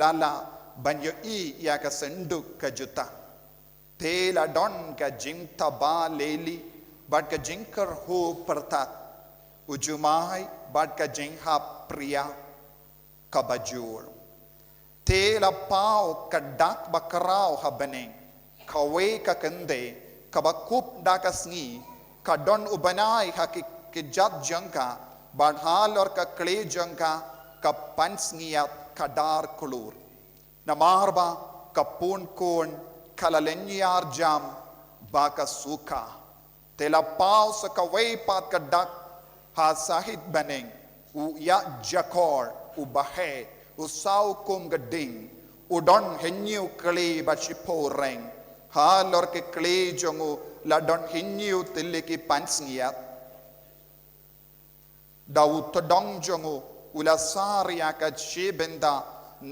lala banyo I ya ka senduk ka juta tela don ka jingta ba leli bad ka jingkar ho pertat ujumai bad ka jingha priya ka bajur tela pau ka dak bakarau habaneng kawe ka kende ka bakup dakasngi ka don ubanai ki jat jangka bad halor ka kle jangka ka pansngiat ka dar kulur na marba ka pun kon kalalenyar jam baka suka tela pau sa kawe pat ka dak ha sahit baneng u ya jakor u bahe u sau kum gading u don henyu kle ba chiporeng halor ke kle jongu la don hinyu tiliki pansngiat dawu todong jongu ula saria ka chebenda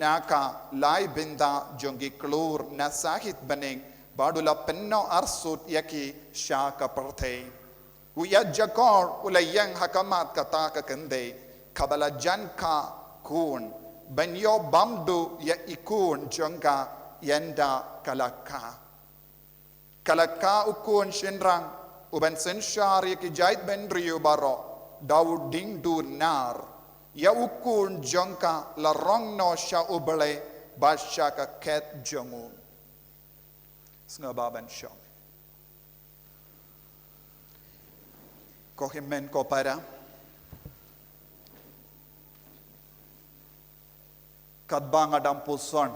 naka lai benda jongi klur na sahit baneng badula penno arsut yaki shaka parthe uya jakor ula yang hakamat kata ka kende kabala janka kun banyo bamdu ya ikun jonga yenda kalaka ukun shinrang uban senshari ki jait benriyo baro daud ding dur nar ya ukun jongka la rong no sha ubale basha ka ket jongu snga baban shong ko himen ko para kadbang adam puson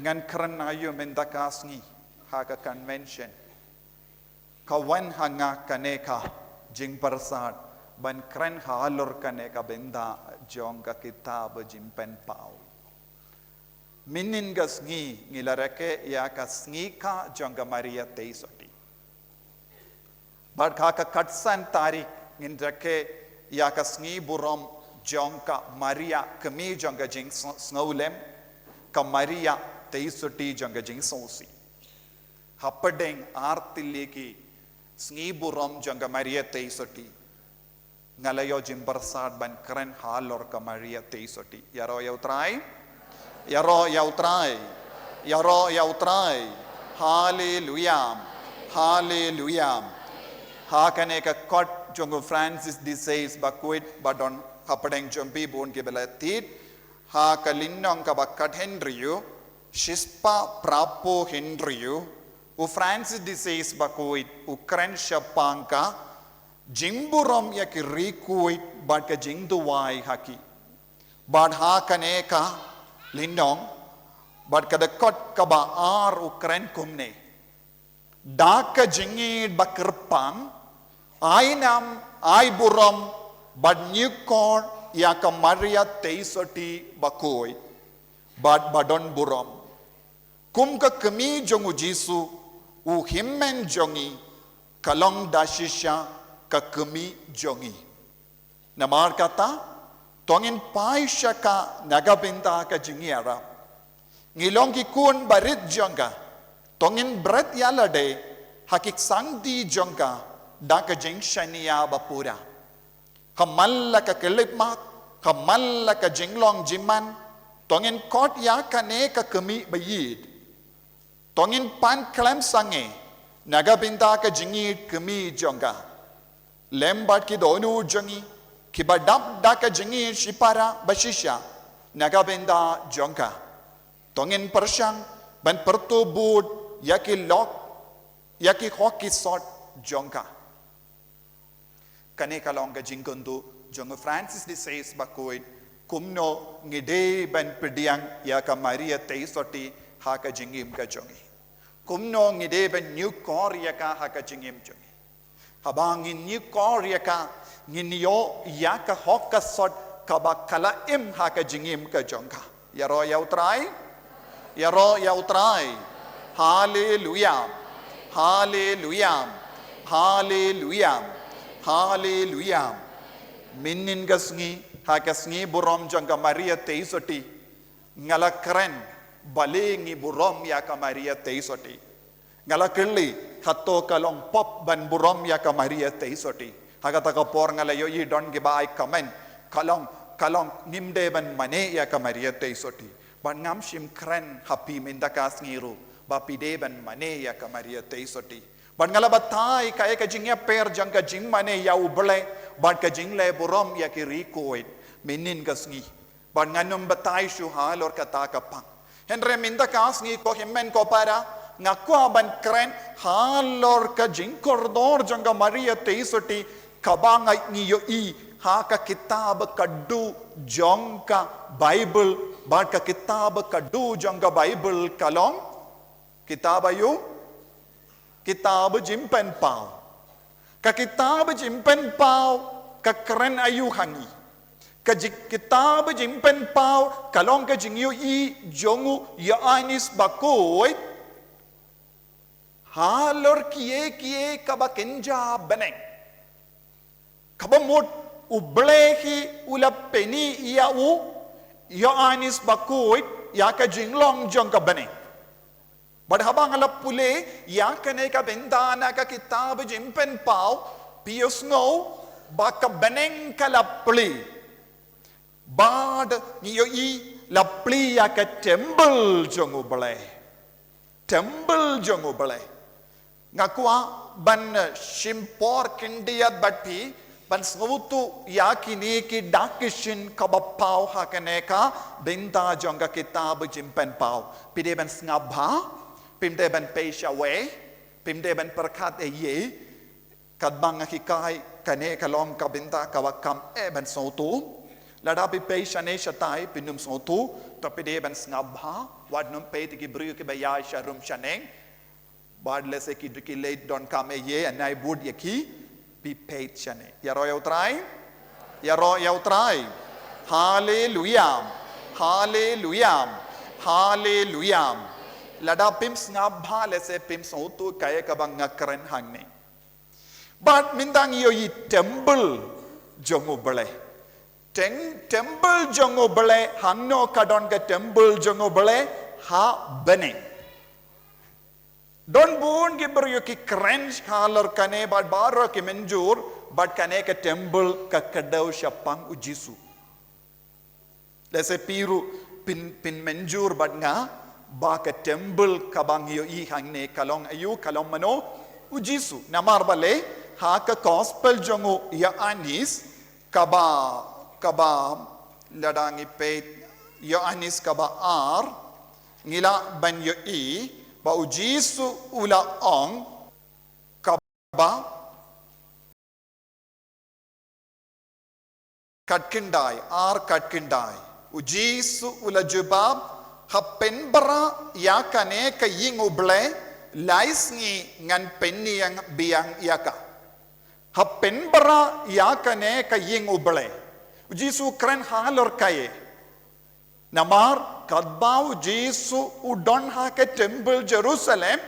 ngan kran ayo mendakasngi haka convention kawan hanga kaneka jing persat ban kran halor kaneka benda jongka kitab jimpen pau minin gasngi ngilarake ya kasngi ka jongka maria teisoti bad ka katsan tarik nginrake ya kasngi burom jongka maria kami jongka jing snaulem ka maria teisoti jongka jing sosi hapadeng artileki sngiburom jongka maria teisoti ngalayo jimbarsad ban kren halor ka maria teisoti yaro yautrai hallelujah hallelujah hakane ka kot jongo Francis de Sales bakwit badon hapadeng jompi bon ke belatit ha kalinnong ka bakat henryu shispa prapo henryu u Francis de Sales bakwit ukren shapangka jimburom yaki rikuit bad ka jingduwai haki bad ha kaneka linnong bad ka dekot ka ba ar ukren kumne daka jingid bakerpang ainam aiburom bad nyukor yaka maria teisoti bakoi bad badon burom kum ka kami jongu jisu u himmen jongi kalong dashisha ka kami jongi namar kata tongin paisha ka nagabinta ka jingiara ngilong ki kun barit jonga tongin bret yalade hakik sangdi jonga daka jingshania bapura kamalla ka kelipmak kamalla ka jinglong jiman tongin kot ya kane ka kami bayid tongin pan klem sange nagabinta ka jingid kami jonga lembat ki donu jongi kibadap daka jingid shipara bashisha nagabinda jonga tongin persyang ban pertubud yaki lok yaki hoki sort jonga kane kalong ka jingkundu jongo Francis de Sales bakoid kumno ngide ban pediang ya ka Maria teisoti ha ka jingim ka jongi kumno ngide ban new kor ya ka ha ka jingim jongi habang in new kor ya ka nginyo ya ka hokka sot ka ba kala im ha ka jingim ka jonga yaro yautrai hallelujah hallelujah hallelujah hallelujah minnin gasngi ha gasngi burom janga Maria teisoti ngalakren balengi burom ya ka Maria teisoti ngalakli hatto kalong pop ban burom ya ka Maria teisoti hagata ka por ngalayo yi don gibai kamen kalong kalong nimdeban mane ya ka Maria te soti ban ngam shim kren happy mindakas ngiru ba pideban mane ya ka Maria te soti ban ngala batai ka ka jingya per jangka jing mane ya uble ban ka jingle borom ya ki rikoid minin kasngi ban nganum batai shu halor kata ka pang henre mindakas ngi ko himmen ko para ngakwa ban kren halor ka jing kordor jangka Maria te soti kabangai ngi yo i ha ka kitab kaddu jongka Bible ba ka kitab kaddu jongka Bible kalong kitab ayu kitab jimpen pau ka kitab jimpen pau ka keren ayu hangi ka kitab jimpen pau kalong ka jingyu i jongu Yohanes bakoi halor kie ka ba kenja beneng kabamut ublehi ula peni ia u Yohanes bakoi ya ka jinglong jong ka bane bad habang ala pule ya ka ne ka bendana ka kitab jimpen pau pius no ba ka beneng ka lapli bad niyo i lapli ya ka temple jong uble ngakwa ban shimpor kindiat bati ban snutu yakini ki dakishin kabapau hakaneka benda jonga kitab jimpen pau pide ban snabha pimde ban peshawe pimde ban perkat ye kadbang hikai kane kalong ka benda kawakam ban sotu ladapi peshane shatai pinum sotu to pide ban snabha wadnum pete ki bru ki baya sharum shaneng badle se ki late don kame ye and I would yaki be paid shane yaro yautrai hallelujah lada pims ngabha lese pims otu kaya kabang ngakren hangne but mindang yo yi temple jongo bale temple jongo bale hanno kadon ka temple jongo bale ha bane don bon gibber yo ki crench halar kane bad baro ki menjur but kane ka temple ka kadaw shapang ujisu lese piru pin menjur bad nga ba ka temple kabang yo i hangne kalong ayu kalong mano ujisu namar bale ha ka gospel jongo ya anis kaba ladangi pe yo anis kaba ar ngila ban yo i ba ujisu ula ong kaba katkindai ujisu ula jubab hapenbara ya kane ka ying uble lais ngi ngan penni yang biang yaka hapenbara ya kane ka ying uble ujisu kren halor kaye namar kadbau Jesu udon ha ke temple Jerusalem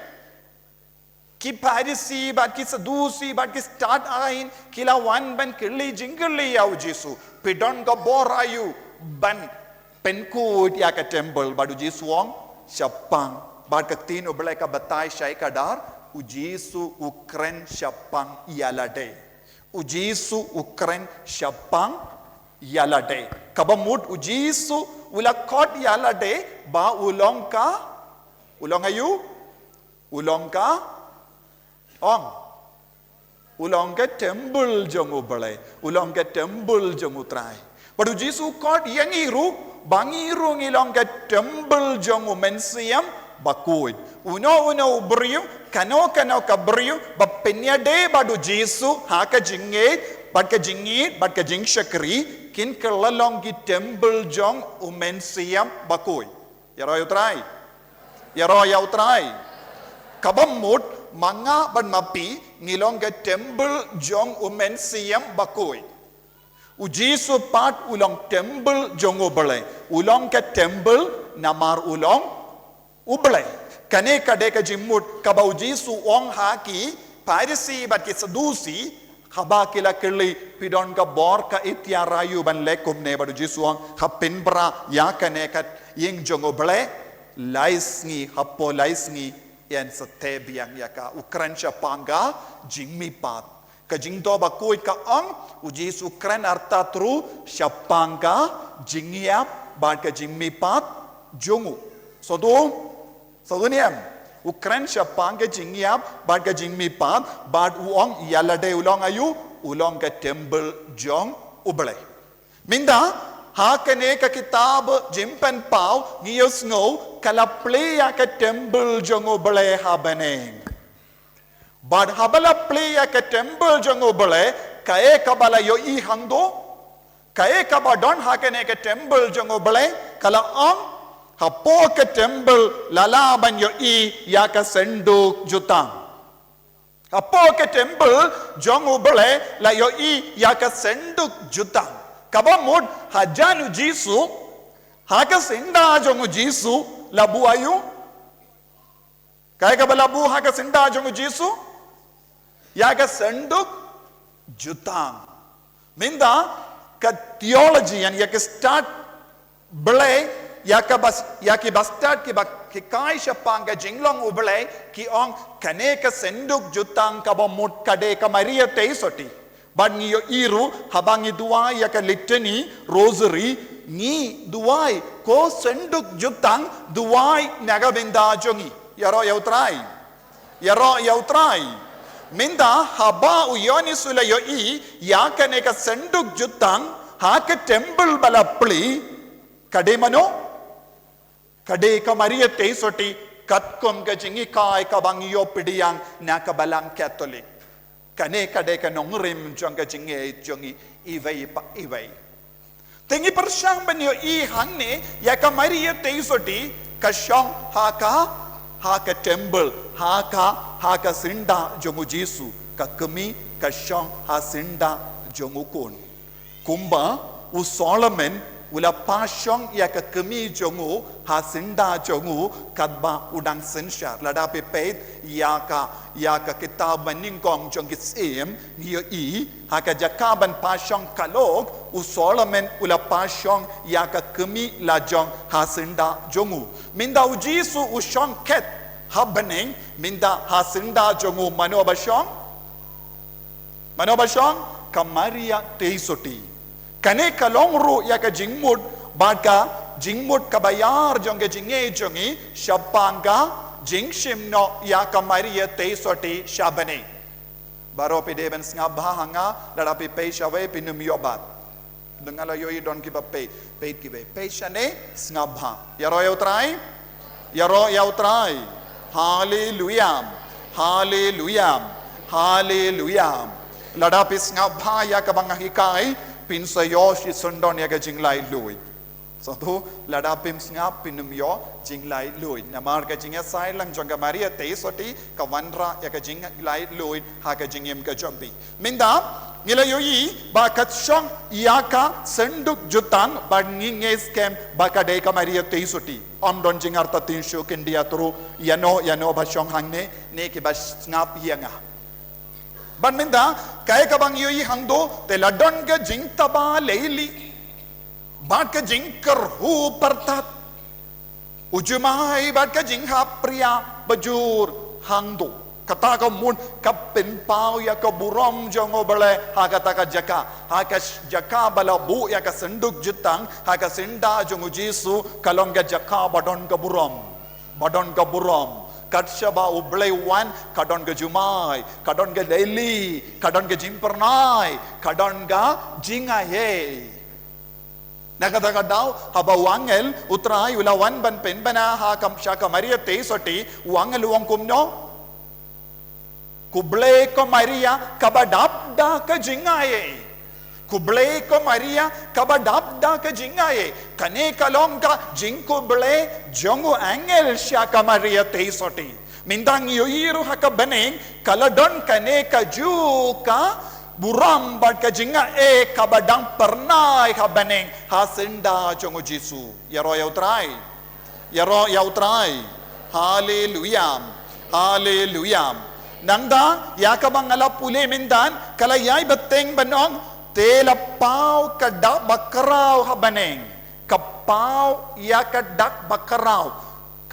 ki Pharisee bat ki Sadusi bat ki start ain kila wan ban kirli jingli yau Jesu pidon ka borayu ban penkut ya ke temple badu Jesu wong syapang bat ka tin ublai ka batai syai kadar ujisu ukren syapang yalade ujisu ukren syapang yalade kabamut ujisu ula kot yalade ba ulong ayu ulong ka temple jongu bale ulong ka temple jongu trai padu Jesu kot yangiru bangiru ngilong ka temple jongu mensiam bakuid uno ubriu kano kabriu ba penyade badu Jesu ha ka jingit bad ka jing shakri kin kelalong ki temple jong umensiam bakoi yaro yautrai kabamut manga ban mapi ngilong ke temple jong umensiam bakoi ujisu pat ulong temple jong ubale ulong ke temple namar ulong ubale kane kade ka jimmut kaba ujisu ong haki Pharisee bat ki Sadusi haba kila kirli pidon ka bor ka itya rayu ban lekum ne badu jisuang hapin bra ya kane kat ying jongo ble laisngi hapo laisngi yan sa tebiang yaka ukran siya panga jingmi pat ka jingto ba kuit ka ong u Jesu kren arta tru shapangka jingiap bad ka jingmi pat jongu so niam ukren shapangka jingiap bad ka jingmi pat bad uong yalade ulong ayu ulong ka temple jong uble minda hakane ka kitab jimpen pau ngiyos ngo kala playa ka temple jong uble habaneng bad habala playa ka temple jong uble kae kabala yo I hangdo kae kabadon hakane ka temple jong uble kala ong hapo ka temple lalaban yo I ya ka senduk jutang hapo ka temple jong uble la yo I ya ka senduk jutang kabamud hajanu Jesu haka senda jong Jesu labu ayu kae kabala bu haka senda jong Jesu ya ka senduk jutang minda ka theology and ya ka start ble ya ki bastard ki kai shapang ka jinglong uble ki ong kane ka senduk jutang ka bomut kade ka maria teisoti but ni yo iru habangi duai ya ka litany rosary ni duai ko senduk jutang duai naga binda jongi yaro yautrai minda haba u yoni sula yo I ya kane ka senduk jutang ha ka temple balapli kade mano kade ka maria teisoti katkom ka jingi kai ka bang yo pidiyang na ka balang catholic kane kade ka nongrim jong ka jingi jongi iwai tengi persyang ban yo I hangne ya ka maria teisoti ka shong ha ka temple ha ka sinda jongu Jesu ka kami ka shong ha sinda jongu kon kumba u Solomon ula pashong ya ka kami jongu ha sinda jongu kadba udang senshar lada pe pet ya ka kitab maning kong jong kisem niyo I ha ka jakaban pashong kalog u Solomon ula pashong ya ka kami la jong ha sinda jongu minda u Jesu u shong ket habaneng minda ha sinda jongu manobashong ka Maria teisoti kane kalong ru ya ka jingmud baka jingmud ka bayar jong ke jinge jongi shapanga jingshim no ya ka Maria teisoti shabane baro pe deben snga bahanga dada pe pe shawe pinum yobat dengala yo don ki ba pe ki be pe shane snga bha yaro yautrai hallelujah lada pe snga bha ya ka bang hikai pinsa yo shi sondon ya ka jinglai lui so tu lada pim snga pinum yo jinglai lui namar ka jinga sai lang jong ka Maria teisoti ka wanra ya ka jinglai lui ha ka jingem ka jombi minda ngila yo I ba katshong ya ka senduk jutang ba nginges kem ba ka de ka Maria teisoti om don jingar ta tin shu kindia tru yano ba shong hangne ne ki ba snap yanga ban minda kay ka bang yo I hangdo te ladon ka jingtaba leili bat ka jingkar hu partat ujumai bat ka jingha priya bajur hangdo kata ka mun ka penpau ya ka burom jongo bale ha kata ka jaka bala bu ya ka senduk jutang ha ka senda jongo Jesu kalong ka jaka badon ka burom katshaba ublay wan kadon ga jumai kadon ga daily kadon ga jimpernai kadon ga jingaye nakata daw haba wangel utray ula wan ban penbana ha kam shaka Maria teisoti wangel wong kumno kublay ko Maria kabadabda ka jingaye kublay ko Maria kabadabda ka jingaye kane kalong ka jingkublay jongu angel shaka Maria teisoti mindang yoiru hakabaneng kaladon kane ka juka buram bat ka jinga kabadang pernai habaneng hasinda jongu Jesu yaro yautrai hallelujah nangda yakabang ala pule mindan kalayay bateng banong tela pau kadak bakarau habaneng kapau ya kadak bakarau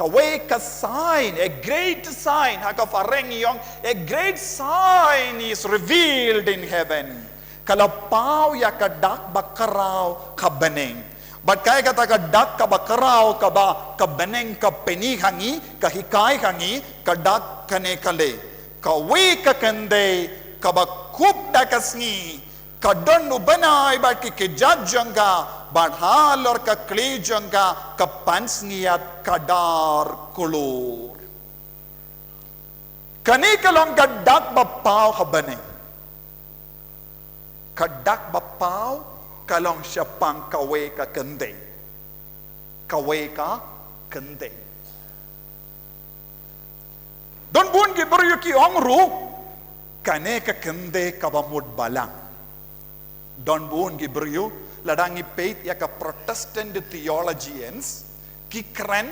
Kaway ka sign, a great sign, haka fareng yong, a great sign is revealed in heaven. Kalapaw ya kadak bakaraw kabeneng. But kaya kata kadak kabakaraw kaba kabeneng kapeni hangi, kahikay hangi, kadak kane kale. Kaway ka kende, kabakup dakasngi, kadon ubanay bat kikijadjanga, but halor ka klijanga, kapansngiyat kadar kulur. Kani kalong kadak bapaw kabeneng. Kadak bapaw kalong siya pang kawe ka kende. Kawe ka kende. Don bun gibaryo ki ongru, kane ka kende kabamud balang. Don bun gibaryo, ladang ipait ya ka Protestant theologians, kikren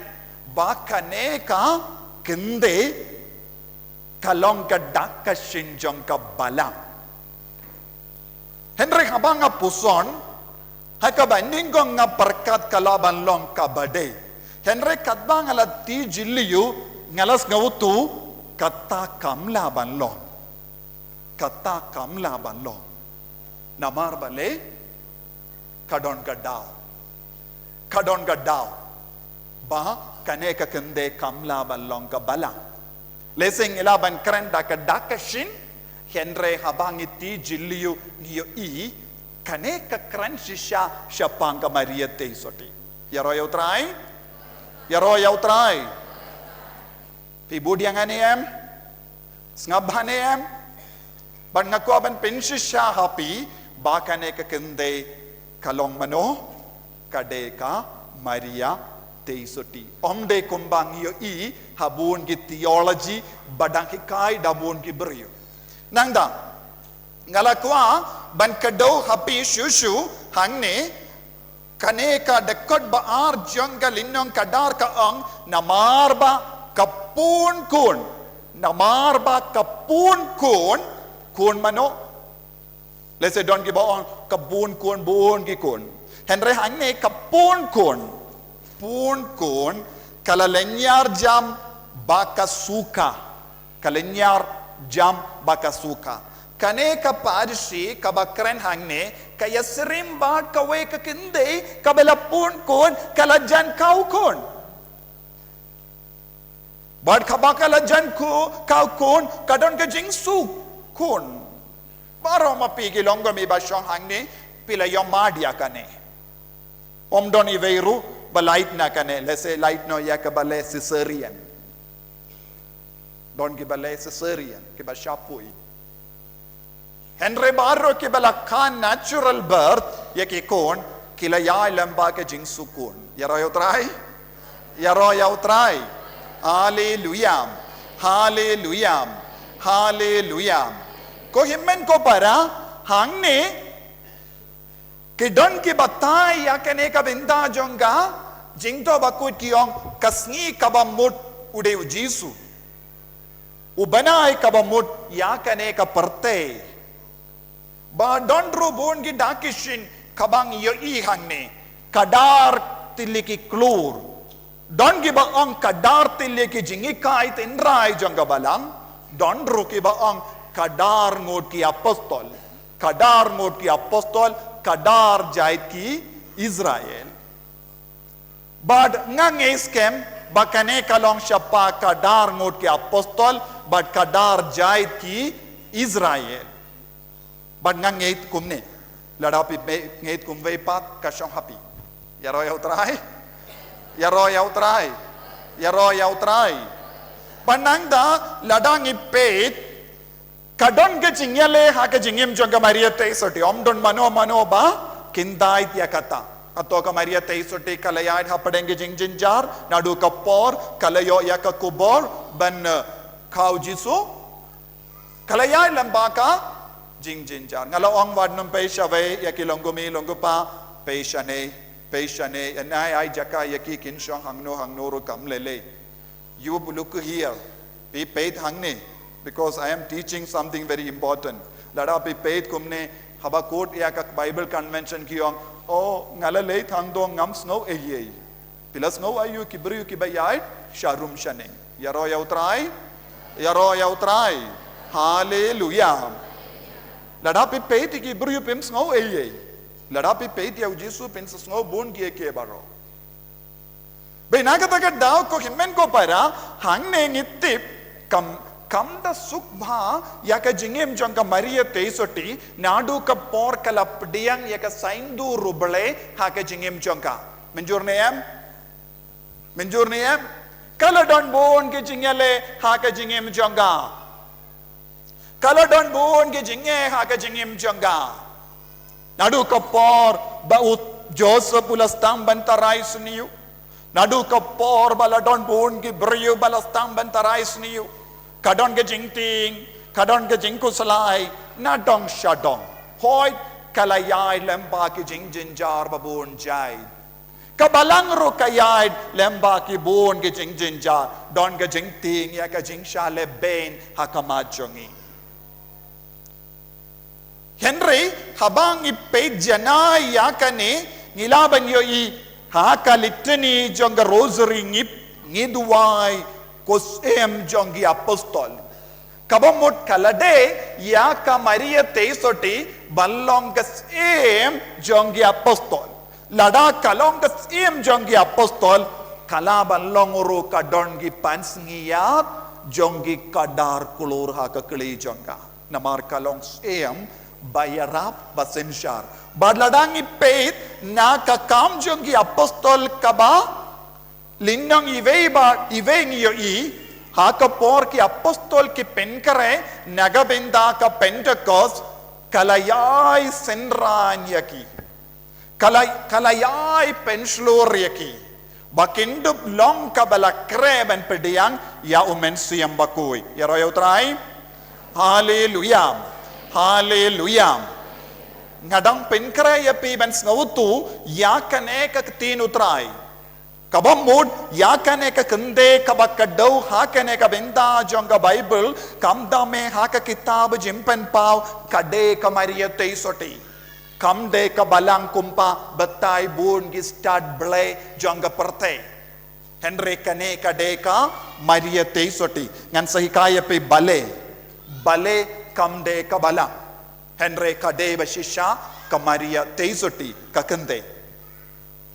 ba kane ka kende kalong kadak ka shinjong ka balang. Henry habang nga puson, hakaba ninggong nga perkat kalaban long kabade. Henry kadbang alat ti jiliyu, ngalas ngawutu, kata kamlaban long. Kata kamlaban long. Namar bale, kadon gadaw. Kadon gadaw. Ba, kane kakende kamlaban long kabala. Lesing ilaban krenda kadakashin, Henry habang iti jiliyu niyo kane kakran siya pangka Maria Teisoti. Yaro yaw try? Yaro yaw try? Pibudi ang aniyem? Sngaban niyem? Ban nga ko aban pinsi siya happy, baka ne kakende kalong mano, kade ka Maria Teisoti. Omde kumbang niyo habun ki theology, badang hikay dabun ki beriyo. Nangda, ngalakwa ban kadaw happy shushu hangne kane ka dekod baar janggal innong kadar ka ang namarba kapun kun kun mano let's say don't give on kabun kun bun gi kun henry hangne kapun kun kalalenyar jam bakasuka kalenyar jam bakasuka kane ka parsi kabakren hangne kaya serim ba kawe ka kinde kabalapun kun kalajan kau kun bad kabakalajan ku kau kun kadon ka jingsu kun baro mapigi longo mi basyong hangne pila yom madia kane omdoni veiru balait na kane lese light no yakabale Caesarean don kibale Caesarean kiba shapui Henry Barro kibala kan natural birth yaki kon kila ya lamba ke jingsu kon yaro yaw try hallelujah ko himmen ko para hangne kidon ki batai ya kene ka binda jonga jingto bakut kiong kasngi kabamut ude ujisu ubanay kabamut yakane ka parte ba dondro bon gi dakishin kabang yo hangne kadar tiliki klur don gi ba ang kadar tiliki jingikai tinrai janga balang dondro ki ba ang kadar ngod ki apostol kadar jait ki Israel bad nganges kem bakane kalong siapa kadar ngod ki apostol but kadar jait ki Israel but ngait kumne ladapi ngait kumve pat kasyong happy yaro yaw try panangda ladang ipet kadon ke jingyale ha ke jingyem jonga Maria Teisoti omdon mano ba kindait yakata atau ka Maria Teisoti kalayait hapadenge jingjinjar nadu kapor kalayo yakakubor ban kau jisu kalayai lambaka jingjinjar ngalaong wadnum peishave yakilongumi longupa peishane anai ai jaka yaki kinshong hangnuru kamlele you look here be paid hangne because I am teaching something very important lada be paid kumne habakot yakak Bible convention kiong oh ngalale thangdo ngam snow Pilas ngau ayu ki beriu ki bayait syarum shaneng. Ya ro ya utrai. Ya ro ya utrai. Haleluya. Ladapi peti ki beriu pims ngau eye. Ladapi peti au Jesu pins ngau bon ki ke baro. Benaga taga daw ko himen ko para hang ne ngitip kam da sukbha yaka jingem jangka Maria teisoti nadu ka por kala pdiang yaka saindu ruble haka jingem jangka menjur neyam kala don bon ke jingale haka jingem jangka kala don bon ke jinge haka jingem jangka nadu ka por baut Joseph ulastam bantarai suniu nadu ka por baladon bon ki brio balastam bantarai suniu kadon ke jingting kadon ke jingkusalai nadong shadong hoi kalayai lemba ki jingjinjar babon jai kabalang ro kayai lemba ki bon ki jingjinjar don ke jingting ya ka jingshale ben hakamajongi Henry habang iped janai yakane nilaban yo i hakalitni jonga rosary ngiduwai kos jongi apostol kabamot kalade ya ka Maria teisoti ballongas jongi apostol lada kalongas jongi apostol kala ballongoro kadongi pansngiyat jongi kadar kulur ha ka kli jonga namar kalongs bayarap basenshar badladangi peit na ka kam jongi apostol kaba Lindang iveng yo i haka por ki apostol ki penkare nagabenda ka Pentecost kalayai senran yaki kalayai penslor yaki bakindup long kabala kreben pediang ya umensiam bakui ya royo trai haleluya haleluya ngadang penkare ya pi ben snautu ya kane ka tin utrai kabamud yakane ka kende kabakadau hakane ka benda jonga Bible kamdame haka kitab jimpen pau kade ka Maria teisoti kamde ka balang kumpa batai bun gi start ble jonga perte Henry kane kade ka Maria teisoti ngan sahikaya pe bale kamde ka balang Henry kade bashisha ka Maria teisoti ka kende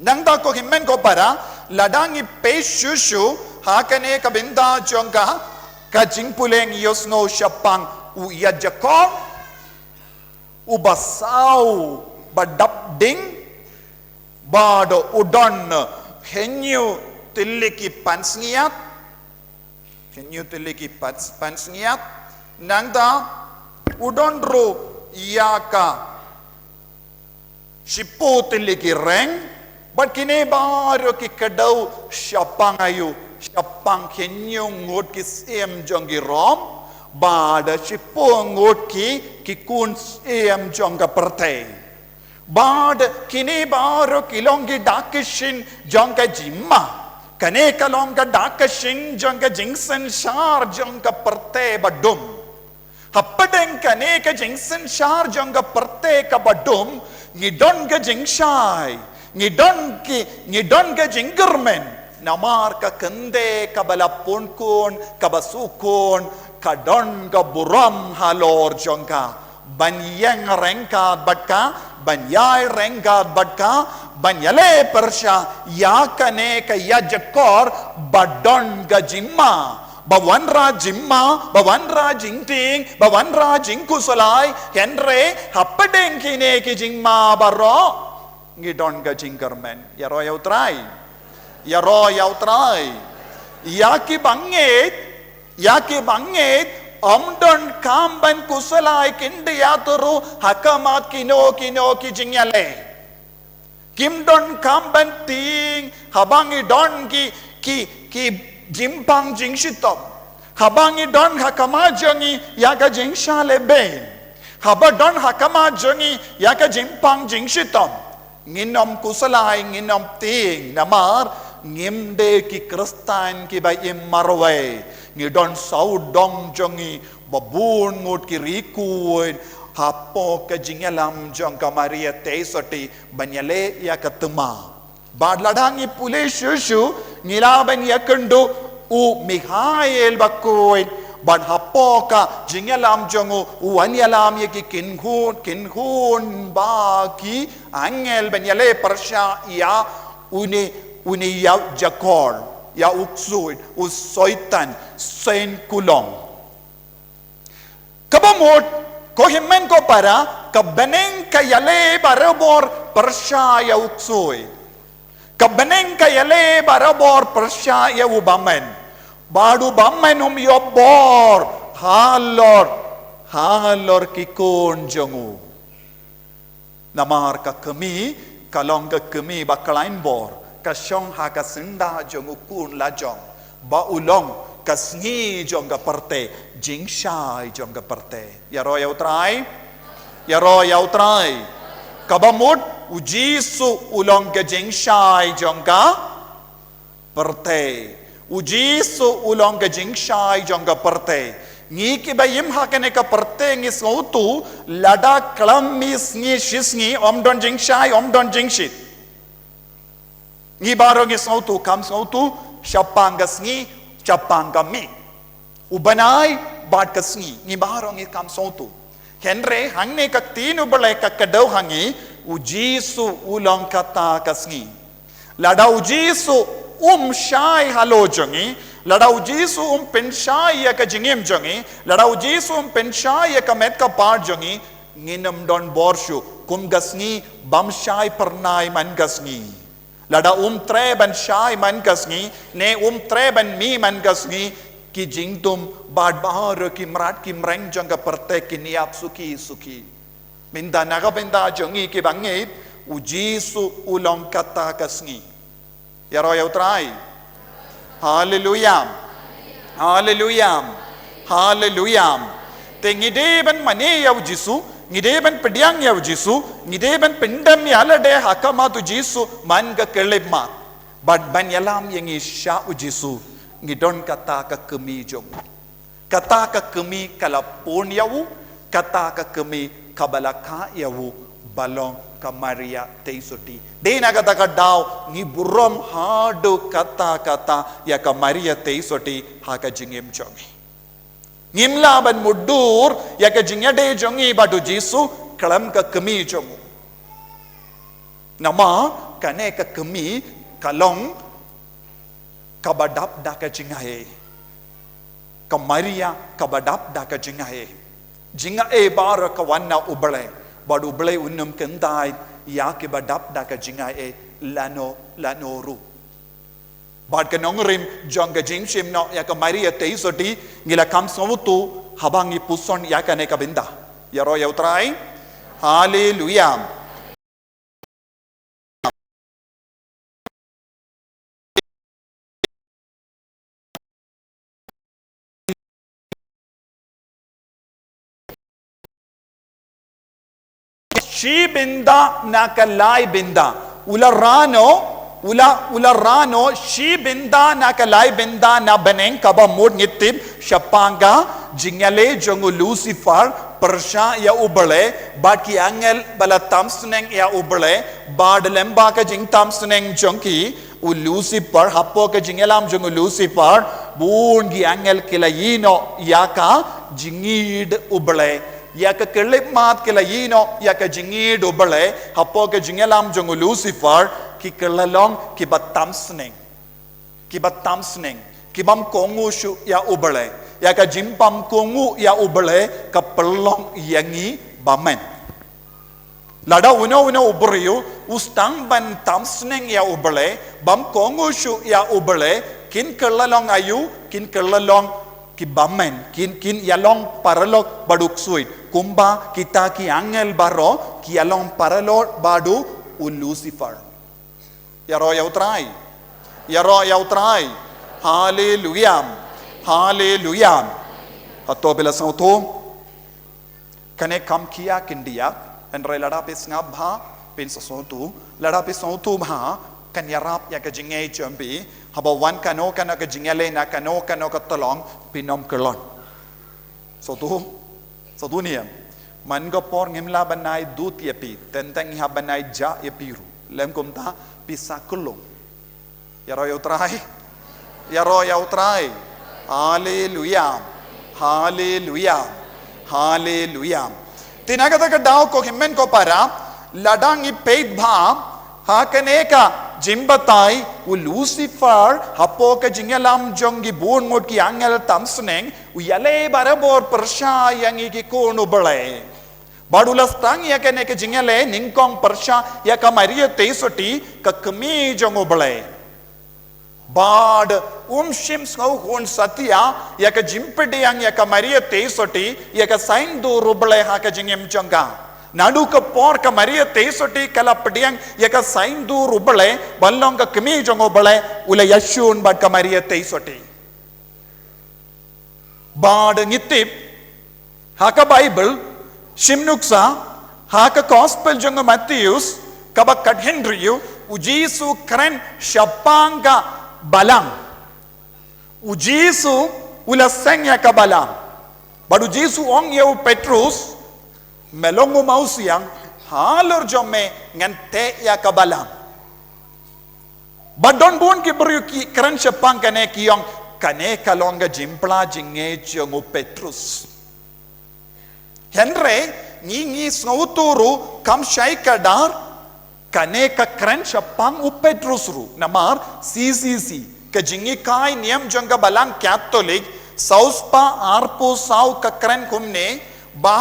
nangda ko himmen ko para ladangi pe shushu hakane ka benda jonga ka jingpuleng yosno shapang u ya jakob u basau badapding bado udon henyu tiliki pansngiat nangda udon ro yaka shipu tiliki reng but kine baro ki kadau shapang ayu shapang kenyu ngot ki jongi rom bada shipu ngot ki kun jonga perte bad kine baro kilongi dakishin jonga jimma kane kalonga dakishin jonga jingsen shar jonga perte badum happadeng kane ka jingsen shar jonga perte ka badum ngidon ka jingshai ngidon ka jinggermen namar ka kende ka balapun kun ka basukun ka don ka buram halor jongka banyang rengkat batka banyai rengkat batka banyale persya yakane ka yajakor badon ka jimma bawanra jimma bawanra jingting bawanra jingkusalai henre happadeng kine ki jingma baro ngidon ga jingkermen ya ro yautrai yaki banget omdon kamban kusalai kinde yaturu hakamat kino ki jingyale kimdon kamban ting habangi don ki jimpang jingshitom habangi don hakamajongi yaga jingshale ben habadon hakamajongi yaga jimpang jingshitom nginom kusalai nginom ting namar ngimde ki kristan ki bai marwai ngidon saudong jongi babun ngut ki rikuin hapo ka jingalam jong ka Maria teisoti banyale ya katema Bad ladangi pule shushu ngilaban yakundu u Michael bakoin ban hapoka jingalam jongu u anyalam yaki kinhun baki angel ben yale persya ya uni ya jakor ya uksuid u soitan sen kulong kabamot ko himmen ko para kabeneng kayale barabor persya ya uksuid kabeneng kayale barabor persya ya ubamen badu bamen yobor halor kikon jongu namar ka kami kalong ka kami bakalain bor kasyong ha kasinda jongu kun la jong ba ulong kasngi jong ka parte jingshai jong ka parte yaro yau trai kabamut ujisu ulong ka jingshai jong ka parte ujisu ulong ka jingshai jong ka parte ngi ki bayim hakane ka parte ngi sautu lada klam mi sngi shisngi omdon jingshai omdon jingshit ngi baro ngi sautu kam sautu shapanga sngi chapanga mi ubanai bad ka sngi ngi baro ngi kam sautu henre hangne ka tinu bale ka kadau hangi ujisu ulong kata ka sngi lada ujisu shai halo jongi lada ujisu penshai ya ka jingim jongi lada ujisu penshai ya ka met ka par jongi nginam don borshu kum gasngi bam shai pernai man gasngi lada tre ban shai man gasngi ne tre ban mi man gasngi ki jingtum bad bahar ki mrat ki mreng jong ka parte ki niap suki minda naga benda jongi ki bangit ujisu ulong kata kasngi yaro yautrai hallelujah te ngideben mane yaw jisu ngideben pediang yaw jisu ngideben pendam yalade hakama tu jisu man ga kelema bad ban yalam yangi sha ujisu ngidon kata ka kemi jong kata ka kemi kalapon yawu kata ka kemi kabalaka yawu balong ka Maria teisoti dena kata ka daw ngi burom hado kata ya ka Maria teisoti ha ka jingem jongi ngimla ban mudur ya ka jingade jongi badu jisu kalam ka kemi jongu nama kane ka kemi kalong kabadap da ka jingahe ka Maria kabadap da ka jingahe jingae bar ka wanna ubale badu ubale unnum kendai ya ke badap da ka jingae lanoru bad ka nongrim jonga jingshim no ya ka Maria teisoti ngila kam somutu habangi puson ya ka ne ka binda yaro yautrai hallelujah shi binda nakalai binda ularano shi binda nakalai binda na beneng kaba mod ngitib shapanga jingale jongu Lucifer persha ya ubale bad ki angel bala tamsneng ya ubale bad lemba ka jing tamsneng jonki u Lucifer hapo ka jingelam jongu Lucifer bun gi angel kilayino yaka jingid ubale ya ka kelip mat kilayino ya ka jingid ubale hapo ka jingelam jongu Lucifer ki kelalong ki batamsneng kibam kongu shu ya ubale ya ka jimpam kongu ya ubale ka pelong yangi bamen lada uno ubrio ustang ban tamsneng ya ubale bam kongu shu ya ubale kin kelalong ayu kin kelalong ki bamen kin yalong paralog baduk suit kumba kita ki angel baro ki yalong paralog badu u Lucifer yaro yautrai hallelujah hato bela sauto kane kam kiya kindia enre lada pe snabha pen sautu lada pe sautu bha kan yarap ya ka jingai chambi haba wan kano kana ka jingale na kano ka tolong pinom kelon sautu niam man go por ngimla banai dut yapi tentang ha banai ja yapiru lem kum ta pisakulung. Ya ro yautrai. Ya ro yautrai. Hallelujah. Hallelujah. Hallelujah. Tinagata ka daw ko himmen ko para ladang ipeit bha hakaneka jimbatay u Lucifer hapo ka jingalam jong gibun mod ki angel tamsneng u yale barabor persha yang iki kono balai badulas tang ya kene ke jingale ningkong persha ya ka maria teisoti ka kemi jong balai bad shim skau hon satya ya ka jimpede yang ya ka maria teisoti ya ka sain do rubalai ha ka jingem jonga nadu ka por ka maria teisoti kala pediang ya ka sain do rubalai ballong ka kemi jongo balai ula yashun bad ka maria teisoti bad ngitip ha ka bible shimnuksa ha ka gospel jongo Matthews ka ba kadhendriu ujisu kren shapanga balang ujisu ulaseng ya ka balang badu jisu ong yeu Petrus melongo mausiang halor jome ngante ya ka balang badon bun ki bru ki kran shapang kane ki ong kane kalonga jimpla jinge jongo Petrus henre ngi snauturu kam shaikadar kane ka kran shapang u Petrus ru namar CCC ka jingi kai niam janga balang Catholic sauspa arpo sau ka kran kumne ba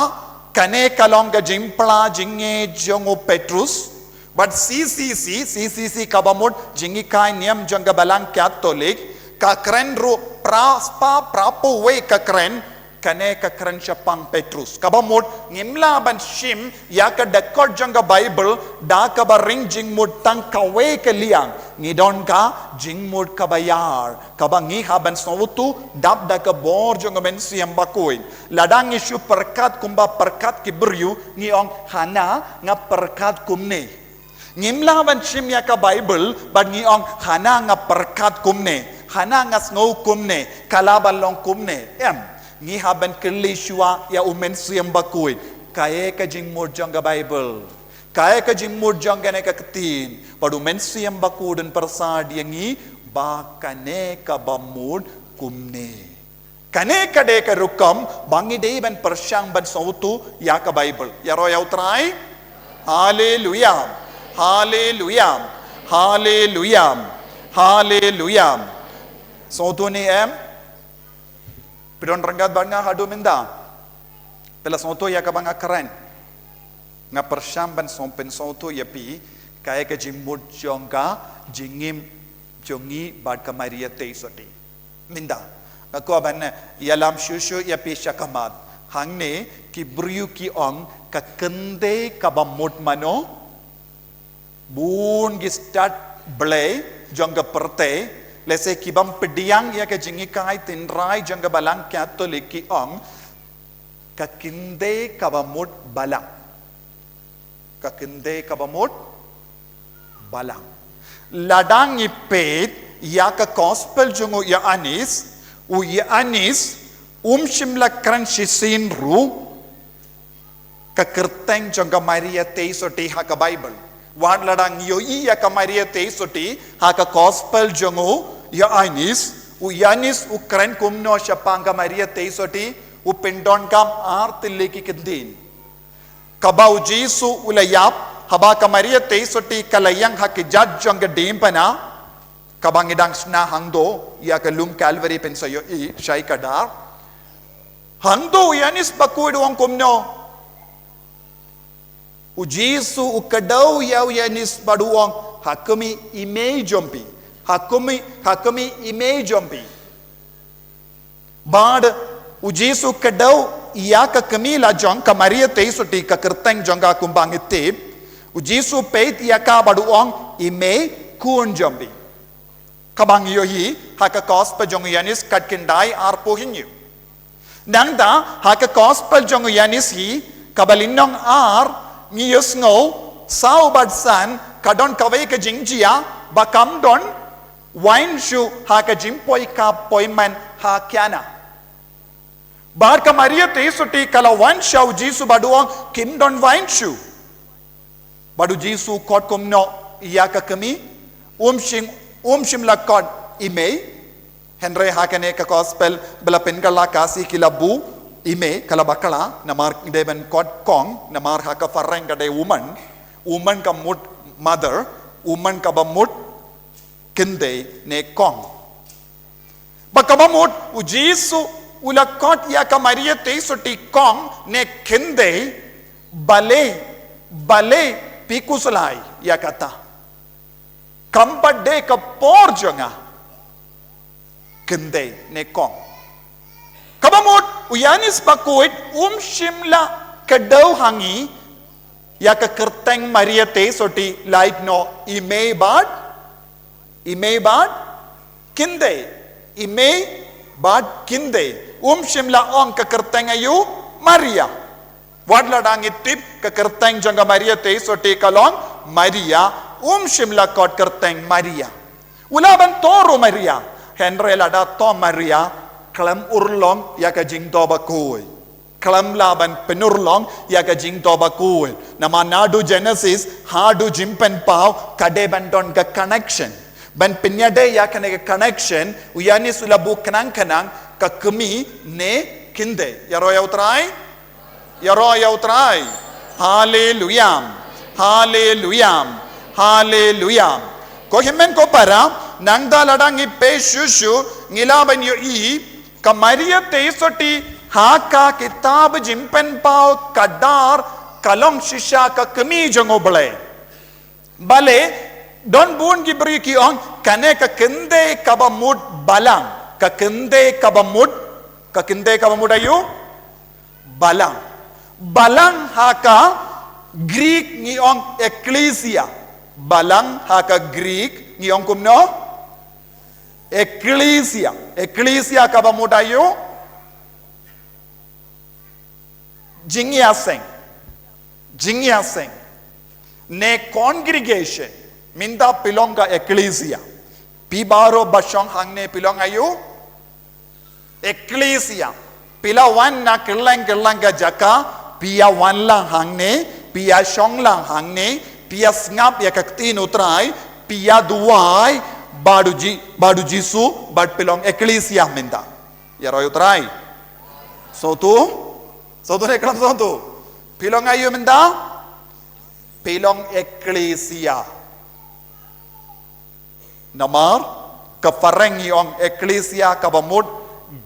kane kalonga jimpla jinge jongo Petrus but CCC kabamut jingi kai niam janga balang Catholic ka kran ru praspa prapo we ka kran kane ka kran shapang Petrus kabamut ngimla ban shim ya ka dekod janga Bible da ka ba ring jing mud tang ka we ka liang ngidon ka jing mud ka bayar ka ba ngi haban sawtu dab da ka bor janga men siam bakoy ladang isu perkat kumba perkat ki beryu ngi ong hana nga perkat kumne ngimla ban shim ya ka Bible ban ngi ong hana nga perkat kumne hana nga snow kumne kalabalong kumne ngi haban kelishwa ya umen siam bakuin kaya ka jingmur janga Bible kaya ka jingmur janga ne ka ketin padu men siam bakuden persad yangi ba kane ka bamud kumne kane ka de ka rukam bangi de ban persyang ban sautu ya ka Bible ya ro ya utrai hallelujah hallelujah hallelujah hallelujah sautu ni Pidon ranggat banga hadu minda pela soto ya kabanga keren nga persyamban sompen soto ya pi kaya ka jimud jonga jingim jongi bad ka Maria teisoti minda ako aban yalam shushu ya pi shakamat hangne ki briu ki ong ka kende ka bamut mano bun gi start blay jonga perte lese kibam pediang ya ke jingi kai tinrai janga balang Catholic ki ong ka kinde kabamut balang ka kinde kabamut balang ladang ipet ya ka gospel jungo ya anis u ya anis shimla kran shisin ru ka kerteng janga Maria teisoti ha ka Bible Wan ladang yo iya ka Maria teisoti ha ka gospel jongo ya anis u yanis u kren kumno shapang ka Maria teisoti u pindon kam artille ki kendin kabau jisu ulayap haba ka Maria teisoti kalayang ha ki judge jonga dimpana kabang idang sna hangdo ya ka lum Calvary pensayo I shai kadar hangdo yanis bakuid wang kumno u Jisu u kadau yau yanis baduang hakumi ime jompi hakumi ime jompi bad u Jisu kadau ya ka kamila jong ka Maria teisoti ka kerteng jonga kumbang itip u Jisu peit ya ka baduang ime kun jompi kabang yohi haka gospel jong yanis katkindai arpo hinyu nangda haka gospel jong yanis hi kabalinong ar ngiyos ngo sau badsan kadon kawai ka jingjia bakam don wine shu ha ka jimpoi ka poiman ha kyana bar ka Maria teisoti kala wine shu Jisu baduang kim don wine shu badu Jisu kot kumno ya ka kami shim la kod ime Henry hakane ka gospel bela penkala kasi kilabu ime kala bakala namar deben kod kong namar haka fareng ka de woman ka mut mother woman ka ba mut kinde ne kong bakabamut ujisu ula kod ya ka maria te soti kong ne kinde bale pikusulai ya kata kampade ka por jonga kinde ne kong kabamut uyanis bakuit shimla kadau hangi ya ka kerteng maria te soti light no ime bad kinde ime bad kinde shimla ong ka kerteng ayu maria wadladang itip ka kerteng jonga maria te soti kalong maria shimla kot kerteng maria ulaban toru maria Henry lada to maria klam urlong ya ka jing to bakoi klam laban penurlong ya ka jing to bakoi nama nadu genesis hadu jimpen pau kade bandon ka connection ban pinyade ya ka ne connection uyani sulabu kanang ka kemi ne kinde yaro yautrai hallelujah ko himen ko para nangda ladangi pe shushu ngilaban yo ka maria te soti haka kitab jimpen pau kadar kalong shisha ka kemi jongoble bale don bun gi bri ki on kane ka kinde kabamut balang ka kinde kabamut ayu balang haka Greek ni on ecclesia balang haka Greek ni on kumno ecclesia kabamut ayu jingyaseng ne congregation minda pilonga ecclesia pibaro bashong hangne pilong ayu ecclesia pila wan na kirlang ga jaka pia wan lang hangne pia shong lang hangne pia ngap ya kaktin utrai pia duai badu jisu bad pilong ecclesia minda yaro utrai so tu ne kalam so tu pilong ayu minda pilong ecclesia namar kafareng yung ecclesia kabamut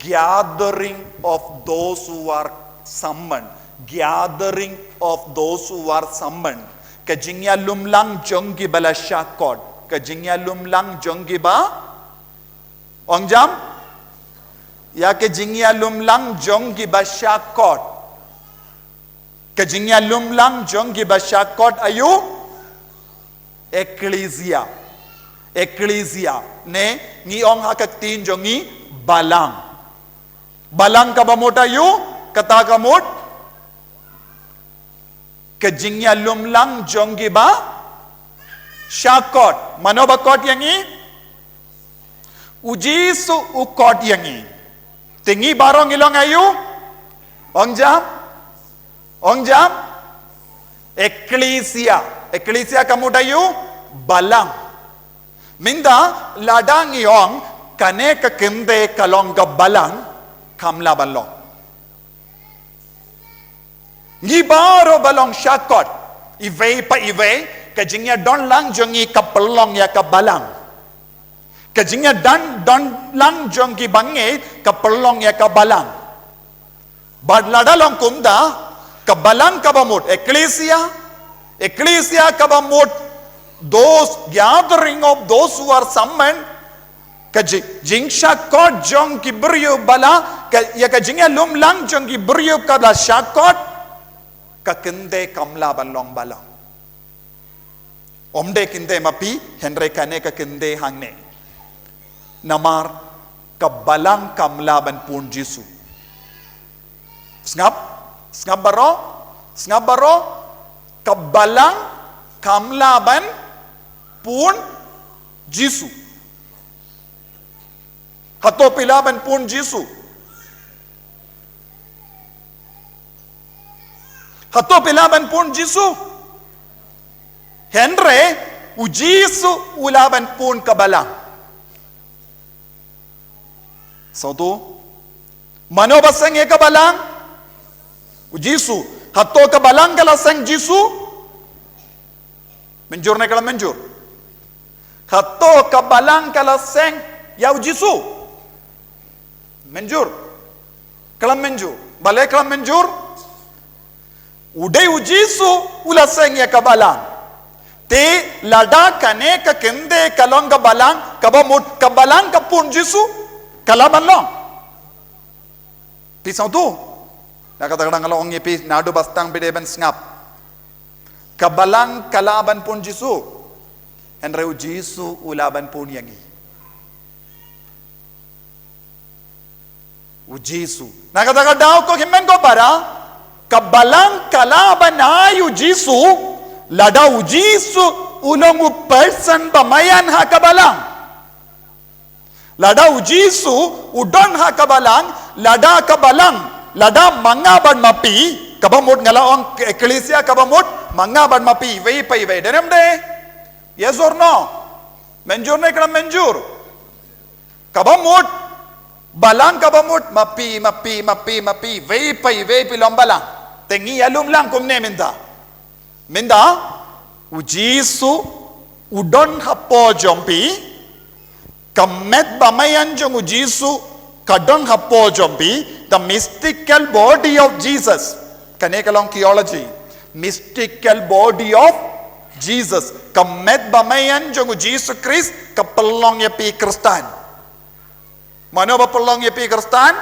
gathering of those who are summoned kajingya lumlang jongi bala shakod kajingya lumlang jongi ba ongjam ya kajingya lumlang jongi ba shakod kajingya lumlang jongi ba shakod ayu ecclesia ne ni ong hakaktin jongi balang kabamut ayu kata kamut kajingya lumlang jongi ba shakot manobakot yangi ujisu ukot yangi tingi barong ilong ayu ongjam ecclesia kamut ayu balang minda ladang yong kane ka kinde kalong ka balang kamla balong ngibaro balong shakot ive kajingya don lang jongi kapelong ya ka balang kajingya don lang jongi bange kapelong ya ka balang bad ladalong kumda ka balang kabamut ecclesia kabamut those gathering of those who are summoned jingsha kot jong ki brio bala ya ka jingya lum lang jong ki brio ka la shakot ka kinde kamla balong bala omde kinde mapi henry kane ka kinde hangne namar ka balang kamla ban pun jisu snap baro ka balang kamla ban pun jisu hato pilaban pun jisu Henry ujisu ulaban pun kabalang. Satu, manobasang ye kabalang, ujisu. Hato kabalang kalasang jisu, menjur na kalang menjur. Hato kabalang kalasang ya ujisu, menjur. Kalang menjur. Balai kalang menjur. Udai ujisu ulasang ya kabalang. Te lada kane ka kende kalong kabalang kabamut kabalang kapun jisu kalaban long. Pisau tu nak kata-kata kalau orang ngepi nado bastang bedeben ngap kabalang kalaban pun jisu enreu jisu ulaban pun yangi ujisu nak kata-kata daw ko himmen ko para kabalang kalaban ayu jisu lada ujisu ulongu person bamayan ha kabalang lada ujisu udon ha kabalang lada kabalang lada mangaban mapi kabamut ngalaong eklesia kabamut mangaban mapi vei pai vei denem de yes or no menjur ne kram menjur kabamut balang kabamut mapi mapi mapi mapi vei pai lombalang tengi alum lang kumne minda ujisu udon hapo jompi kamet bamayan jong ujisu kadon hapo jompi the mystical body of Jesus kanekalong theology mystical body of Jesus kamet bamayan jong Jesus Christ kapelong yepi Kristan mano ba pelong yepi Kristan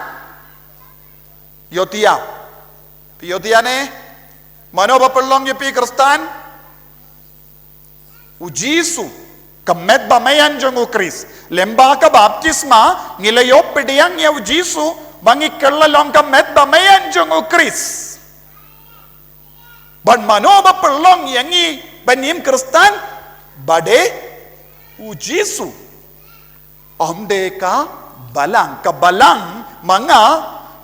yotia ne mano ba pelong yepi Kristan ujisu kamet bamayan jong Christ lemba ka baptisma ngilayop pediyang ya ujisu bangi kellalong kamet bamayan jong Christ ban mano ba pelong yangi banim Kristan bade ujisu omde ka balang mga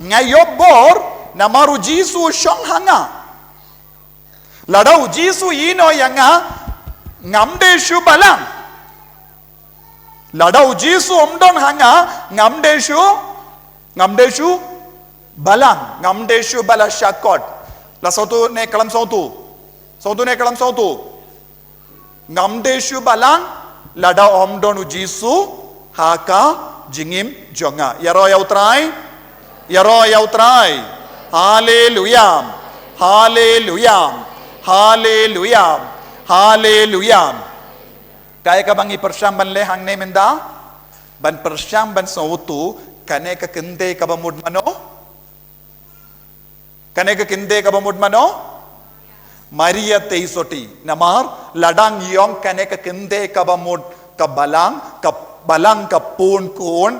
ngayobor na maru jisu syong hanga lada ujisu ino yanga ngamde shu balang lada ujisu omdon hanga ngamde shu balang ngamde shu bala syakot la sautu ne kalam sautu ngamde shu balang lada omdon ujisu haka jingim jonga yaro yautrai hallelujah kaya ka bang ipersyam ban lehang ne menda ban persyam ban sautu kane ka kende ka bamud mano Maria teisoti namar ladang yong kane ka kende ka bamud ka balang ka pun kun